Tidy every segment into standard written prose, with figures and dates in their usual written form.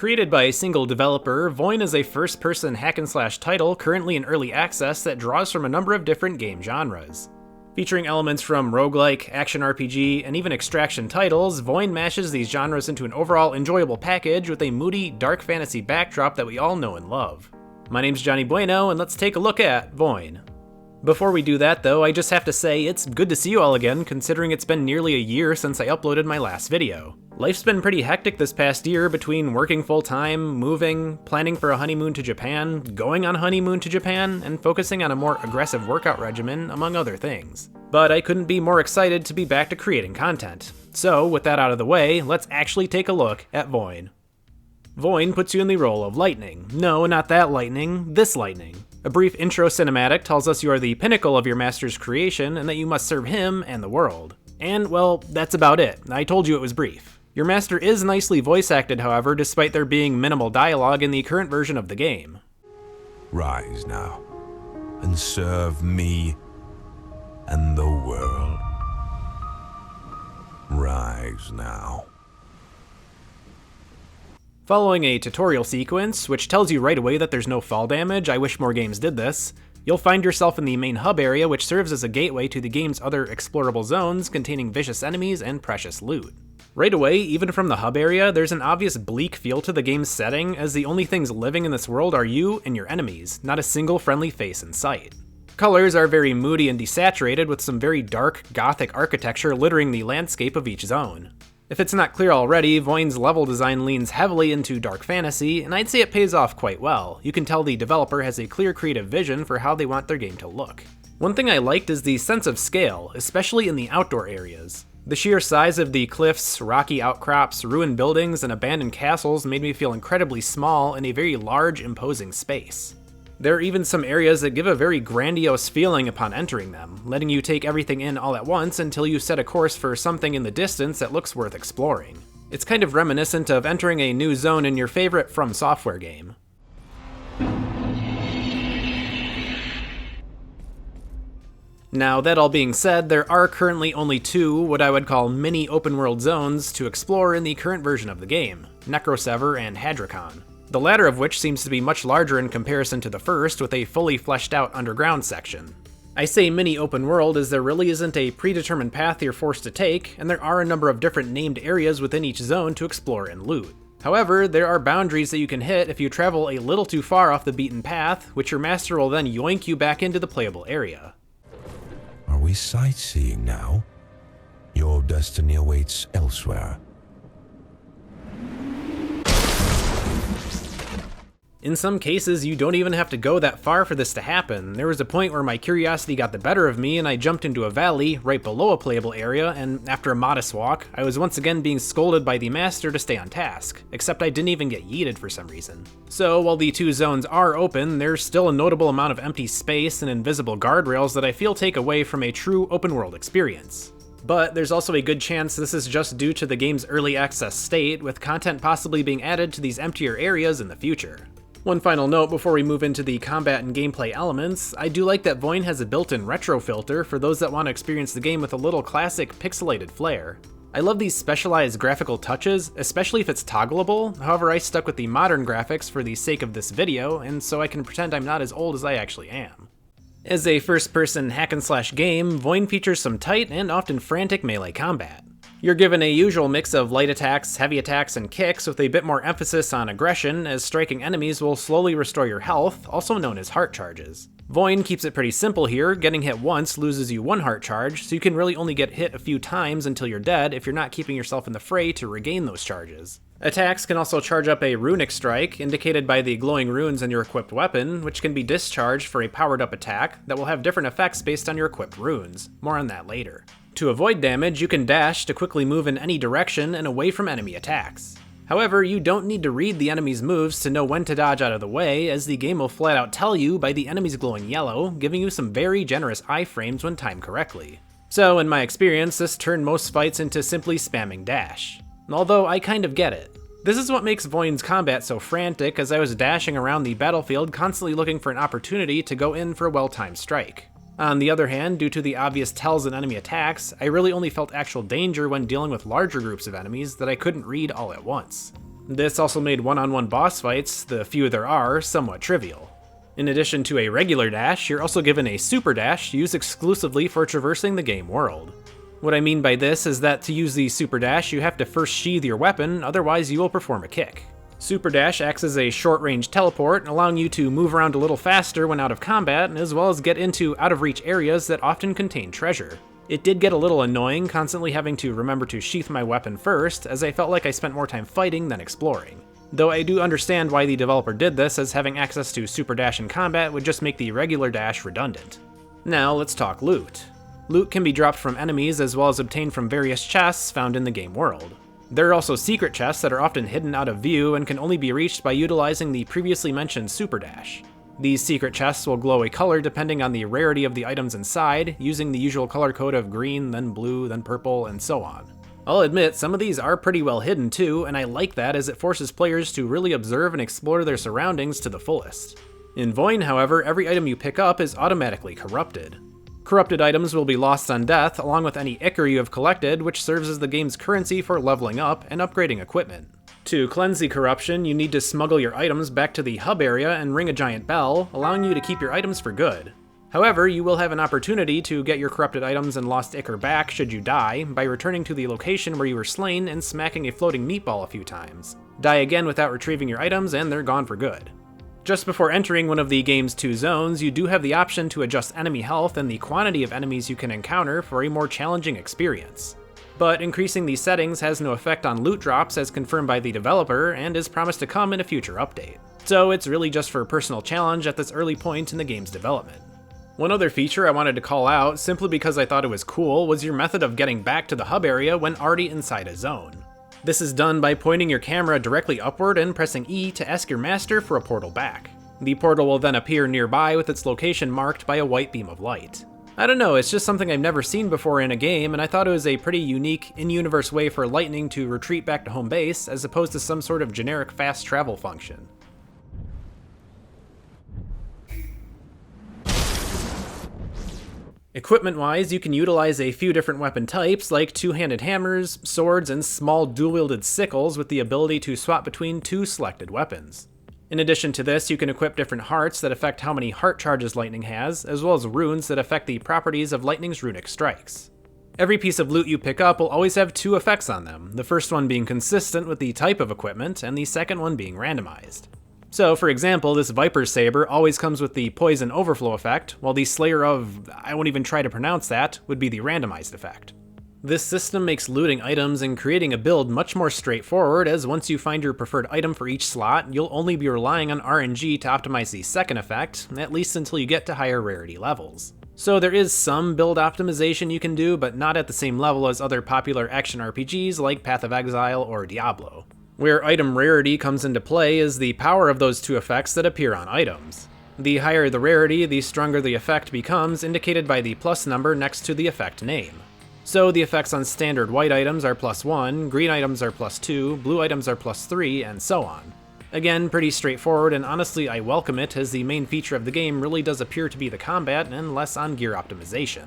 Created by a single developer, VOIN is a first-person hack-and-slash title currently in early access that draws from a number of different game genres. Featuring elements from roguelike, action RPG, and even extraction titles, VOIN mashes these genres into an overall enjoyable package with a moody, dark fantasy backdrop that we all know and love. My name's Johnny Bueno, and let's take a look at VOIN. Before we do that though, I just have to say it's good to see you all again, considering it's been nearly a year since I uploaded my last video. Life's been pretty hectic this past year between working full-time, moving, planning for a honeymoon to Japan, going on honeymoon to Japan, and focusing on a more aggressive workout regimen, among other things. But I couldn't be more excited to be back to creating content. So, with that out of the way, let's actually take a look at VOIN. VOIN puts you in the role of Lightning. No, not that Lightning, this Lightning. A brief intro cinematic tells us you are the pinnacle of your master's creation and that you must serve him and the world. And, well, that's about it. I told you it was brief. Your master is nicely voice acted, however, despite there being minimal dialogue in the current version of the game. Rise now, and serve me and the world. Rise now. Following a tutorial sequence, which tells you right away that there's no fall damage, I wish more games did this, you'll find yourself in the main hub area, which serves as a gateway to the game's other explorable zones containing vicious enemies and precious loot. Right away, even from the hub area, there's an obvious bleak feel to the game's setting, as the only things living in this world are you and your enemies, not a single friendly face in sight. Colors are very moody and desaturated, with some very dark, gothic architecture littering the landscape of each zone. If it's not clear already, VOIN's level design leans heavily into dark fantasy, and I'd say it pays off quite well. You can tell the developer has a clear creative vision for how they want their game to look. One thing I liked is the sense of scale, especially in the outdoor areas. The sheer size of the cliffs, rocky outcrops, ruined buildings, and abandoned castles made me feel incredibly small in a very large, imposing space. There are even some areas that give a very grandiose feeling upon entering them, letting you take everything in all at once until you set a course for something in the distance that looks worth exploring. It's kind of reminiscent of entering a new zone in your favorite From Software game. Now, that all being said, there are currently only two, what I would call mini open-world zones, to explore in the current version of the game, Necrosever and Hadrocon. The latter of which seems to be much larger in comparison to the first, with a fully fleshed out underground section. I say mini open world as there really isn't a predetermined path you're forced to take, and there are a number of different named areas within each zone to explore and loot. However, there are boundaries that you can hit if you travel a little too far off the beaten path, which your master will then yoink you back into the playable area. Are we sightseeing now? Your destiny awaits elsewhere. In some cases, you don't even have to go that far for this to happen. There was a point where my curiosity got the better of me and I jumped into a valley right below a playable area, and after a modest walk, I was once again being scolded by the master to stay on task, except I didn't even get yeeted for some reason. So while the two zones are open, there's still a notable amount of empty space and invisible guardrails that I feel take away from a true open world experience. But there's also a good chance this is just due to the game's early access state, with content possibly being added to these emptier areas in the future. One final note before we move into the combat and gameplay elements, I do like that VOIN has a built-in retro filter for those that want to experience the game with a little classic pixelated flair. I love these specialized graphical touches, especially if it's toggleable. However, I stuck with the modern graphics for the sake of this video, and so I can pretend I'm not as old as I actually am. As a first-person hack-and-slash game, VOIN features some tight and often frantic melee combat. You're given a usual mix of light attacks, heavy attacks, and kicks with a bit more emphasis on aggression, as striking enemies will slowly restore your health, also known as heart charges. VOIN keeps it pretty simple here. Getting hit once loses you one heart charge, so you can really only get hit a few times until you're dead if you're not keeping yourself in the fray to regain those charges. Attacks can also charge up a runic strike, indicated by the glowing runes in your equipped weapon, which can be discharged for a powered up attack that will have different effects based on your equipped runes. More on that later. To avoid damage, you can dash to quickly move in any direction and away from enemy attacks. However, you don't need to read the enemy's moves to know when to dodge out of the way, as the game will flat out tell you by the enemies glowing yellow, giving you some very generous iframes when timed correctly. So in my experience, this turned most fights into simply spamming dash. Although I kind of get it. This is what makes VOIN's combat so frantic, as I was dashing around the battlefield constantly looking for an opportunity to go in for a well-timed strike. On the other hand, due to the obvious tells in enemy attacks, I really only felt actual danger when dealing with larger groups of enemies that I couldn't read all at once. This also made one-on-one boss fights, the few there are, somewhat trivial. In addition to a regular dash, you're also given a super dash used exclusively for traversing the game world. What I mean by this is that to use the super dash, you have to first sheathe your weapon, otherwise you will perform a kick. Super dash acts as a short-range teleport, allowing you to move around a little faster when out of combat, as well as get into out-of-reach areas that often contain treasure. It did get a little annoying constantly having to remember to sheath my weapon first, as I felt like I spent more time fighting than exploring. Though I do understand why the developer did this, as having access to super dash in combat would just make the regular dash redundant. Now let's talk loot. Loot can be dropped from enemies as well as obtained from various chests found in the game world. There are also secret chests that are often hidden out of view and can only be reached by utilizing the previously mentioned super dash. These secret chests will glow a color depending on the rarity of the items inside, using the usual color code of green, then blue, then purple, and so on. I'll admit, some of these are pretty well hidden too, and I like that as it forces players to really observe and explore their surroundings to the fullest. In VOIN, however, every item you pick up is automatically corrupted. Corrupted items will be lost on death, along with any ichor you have collected, which serves as the game's currency for leveling up and upgrading equipment. To cleanse the corruption, you need to smuggle your items back to the hub area and ring a giant bell, allowing you to keep your items for good. However, you will have an opportunity to get your corrupted items and lost ichor back should you die, by returning to the location where you were slain and smacking a floating meatball a few times. Die again without retrieving your items and they're gone for good. Just before entering one of the game's 2 zones, you do have the option to adjust enemy health and the quantity of enemies you can encounter for a more challenging experience. But increasing these settings has no effect on loot drops as confirmed by the developer and is promised to come in a future update. So it's really just for personal challenge at this early point in the game's development. One other feature I wanted to call out, simply because I thought it was cool, was your method of getting back to the hub area when already inside a zone. This is done by pointing your camera directly upward and pressing E to ask your master for a portal back. The portal will then appear nearby with its location marked by a white beam of light. I don't know, it's just something I've never seen before in a game, and I thought it was a pretty unique, in-universe way for Lightning to retreat back to home base, as opposed to some sort of generic fast travel function. Equipment-wise, you can utilize a few different weapon types, like two-handed hammers, swords, and small dual-wielded sickles with the ability to swap between 2 selected weapons. In addition to this, you can equip different hearts that affect how many heart charges Lightning has, as well as runes that affect the properties of Lightning's runic strikes. Every piece of loot you pick up will always have 2 effects on them, the first one being consistent with the type of equipment, and the second one being randomized. So, for example, this Viper's Saber always comes with the Poison Overflow effect, while the Slayer of, I won't even try to pronounce that, would be the randomized effect. This system makes looting items and creating a build much more straightforward, as once you find your preferred item for each slot, you'll only be relying on RNG to optimize the second effect, at least until you get to higher rarity levels. So there is some build optimization you can do, but not at the same level as other popular action RPGs like Path of Exile or Diablo. Where item rarity comes into play is the power of those 2 effects that appear on items. The higher the rarity, the stronger the effect becomes, indicated by the plus number next to the effect name. So the effects on standard white items are +1, green items are +2, blue items are +3, and so on. Again, pretty straightforward, and honestly I welcome it, as the main feature of the game really does appear to be the combat and less on gear optimization.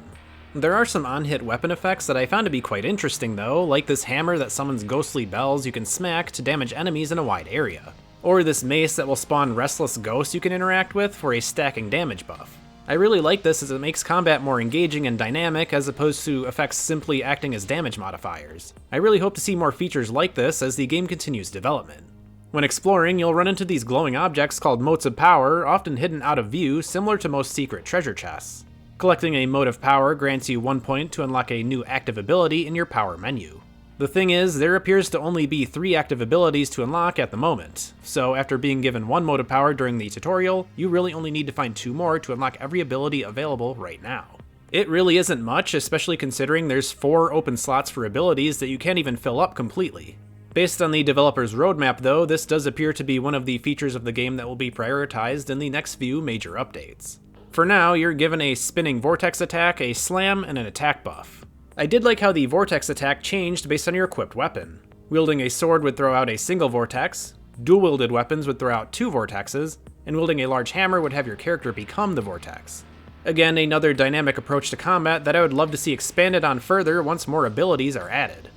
There are some on-hit weapon effects that I found to be quite interesting though, like this hammer that summons ghostly bells you can smack to damage enemies in a wide area. Or this mace that will spawn restless ghosts you can interact with for a stacking damage buff. I really like this as it makes combat more engaging and dynamic as opposed to effects simply acting as damage modifiers. I really hope to see more features like this as the game continues development. When exploring, you'll run into these glowing objects called motes of power, often hidden out of view, similar to most secret treasure chests. Collecting a mote of power grants you 1 point to unlock a new active ability in your power menu. The thing is, there appears to only be 3 active abilities to unlock at the moment, so after being given 1 mote of power during the tutorial, you really only need to find 2 more to unlock every ability available right now. It really isn't much, especially considering there's 4 open slots for abilities that you can't even fill up completely. Based on the developer's roadmap though, this does appear to be one of the features of the game that will be prioritized in the next few major updates. For now, you're given a spinning vortex attack, a slam, and an attack buff. I did like how the vortex attack changed based on your equipped weapon. Wielding a sword would throw out a single vortex, dual-wielded weapons would throw out 2 vortexes, and wielding a large hammer would have your character become the vortex. Again, another dynamic approach to combat that I would love to see expanded on further once more abilities are added.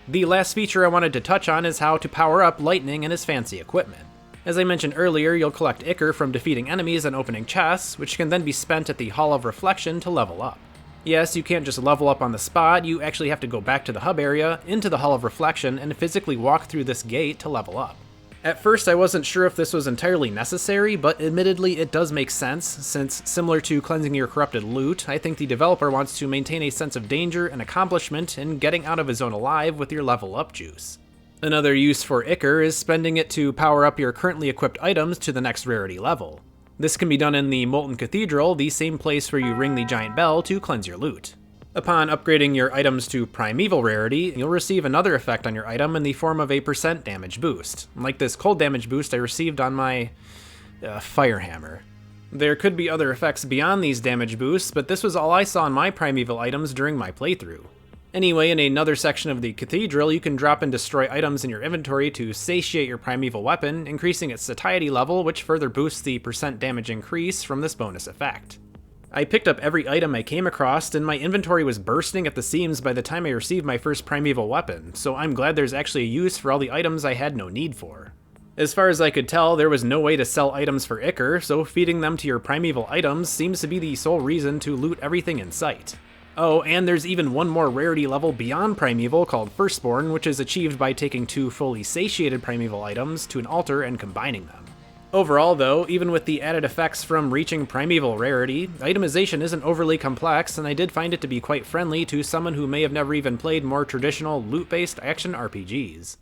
The last feature I wanted to touch on is how to power up Lightning and his fancy equipment. As I mentioned earlier, you'll collect Ichor from defeating enemies and opening chests, which can then be spent at the Hall of Reflection to level up. Yes, you can't just level up on the spot, you actually have to go back to the hub area, into the Hall of Reflection, and physically walk through this gate to level up. At first, I wasn't sure if this was entirely necessary, but admittedly it does make sense, since similar to cleansing your corrupted loot, I think the developer wants to maintain a sense of danger and accomplishment in getting out of a zone alive with your level up juice. Another use for Ichor is spending it to power up your currently equipped items to the next rarity level. This can be done in the Molten Cathedral, the same place where you ring the giant bell to cleanse your loot. Upon upgrading your items to Primeval rarity, you'll receive another effect on your item in the form of a % damage boost, like this cold damage boost I received on my fire hammer. There could be other effects beyond these damage boosts, but this was all I saw in my Primeval items during my playthrough. Anyway, in another section of the Cathedral, you can drop and destroy items in your inventory to satiate your Primeval weapon, increasing its satiety level, which further boosts the % damage increase from this bonus effect. I picked up every item I came across, and my inventory was bursting at the seams by the time I received my first Primeval weapon, so I'm glad there's actually a use for all the items I had no need for. As far as I could tell, there was no way to sell items for Ichor, so feeding them to your Primeval items seems to be the sole reason to loot everything in sight. Oh, and there's even one more rarity level beyond Primeval called Firstborn, which is achieved by taking 2 fully satiated Primeval items to an altar and combining them. Overall though, even with the added effects from reaching Primeval rarity, itemization isn't overly complex, and I did find it to be quite friendly to someone who may have never even played more traditional loot-based action RPGs.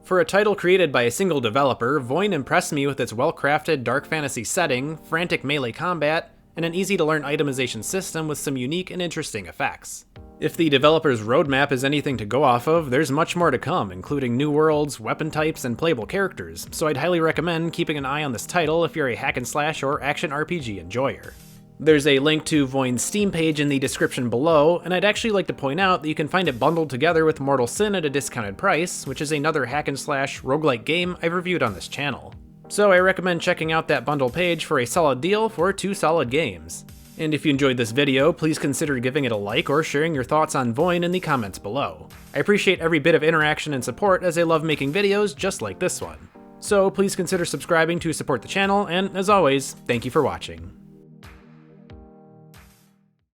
For a title created by a single developer, VOIN impressed me with its well-crafted dark fantasy setting, frantic melee combat, and an easy-to-learn itemization system with some unique and interesting effects. If the developer's roadmap is anything to go off of, there's much more to come, including new worlds, weapon types, and playable characters, so I'd highly recommend keeping an eye on this title if you're a hack and slash or action RPG enjoyer. There's a link to VOIN's Steam page in the description below, and I'd actually like to point out that you can find it bundled together with Mortal Sin at a discounted price, which is another hack and slash roguelike game I've reviewed on this channel. So I recommend checking out that bundle page for a solid deal for 2 solid games. And if you enjoyed this video, please consider giving it a like or sharing your thoughts on VOIN in the comments below. I appreciate every bit of interaction and support, as I love making videos just like this one. So please consider subscribing to support the channel, and as always, thank you for watching.